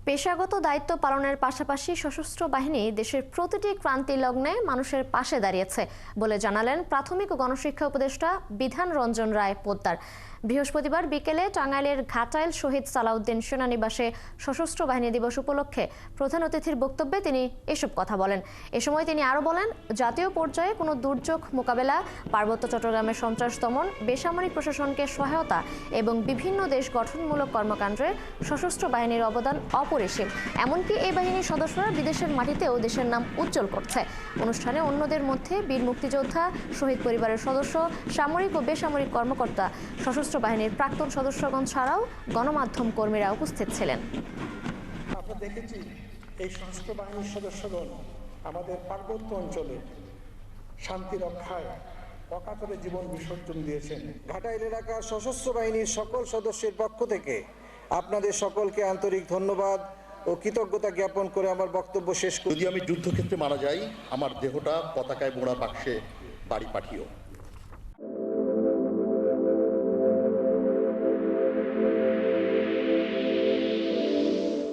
পেশাগত দায়িত্ব পালনের পাশাপাশি সশস্ত্র বাহিনী দেশের প্রতিটি ক্রান্তি লগ্নে মানুষের পাশে দাঁড়িয়েছে বলে জানালেন প্রাথমিক ও গণশিক্ষা উপদেষ্টা বিধান রঞ্জন রায় পোদ্দার। বৃহস্পতিবার বিকেলে টাঙ্গাইলের ঘাটাইল শহীদ সালাউদ্দিন সেনানিবাসে সশস্ত্র বাহিনী দিবস উপলক্ষে প্রধান অতিথির বক্তব্যে তিনি এসব কথা বলেন। এ সময় তিনি আরও বলেন, জাতীয় পর্যায়ে কোনো দুর্যোগ মোকাবেলা, পার্বত্য চট্টগ্রামের সন্ত্রাস দমন, বেসামরিক প্রশাসনকে সহায়তা এবং বিভিন্ন দেশ গঠনমূলক কর্মকাণ্ডে সশস্ত্র বাহিনীর অবদান অপরিসীম। এমনকি এই বাহিনীর সদস্যরা বিদেশের মাটিতেও দেশের নাম উজ্জ্বল করছে। অনুষ্ঠানে অন্যদের মধ্যে বীর মুক্তিযোদ্ধা, শহীদ পরিবারের সদস্য, সামরিক ও বেসামরিক কর্মকর্তা, সশস্ত্র বাহিনীর প্রাক্তন সদস্যগণ ছাড়াও গণমাধ্যম কর্মীরা উপস্থিত ছিলেন। আমরা দেখেছি এই সশস্ত্র বাহিনীর সদস্যগণ আমাদের পার্বত্য অঞ্চলে শান্তি রক্ষায় অকাতরে জীবন বিসর্জন দিয়েছেন। ঘাটাইল এলাকার সশস্ত্র বাহিনীর সকল সদস্যের পক্ষ থেকে আপনাদের সকলকে আন্তরিক ধন্যবাদ ও কৃতজ্ঞতা জ্ঞাপন করে আমার বক্তব্য শেষ করি। যদি আমি যুদ্ধক্ষেত্রে মারা যাই, আমার দেহটা পতাকায় মোড়া বাক্সে বাড়ি পাঠিও।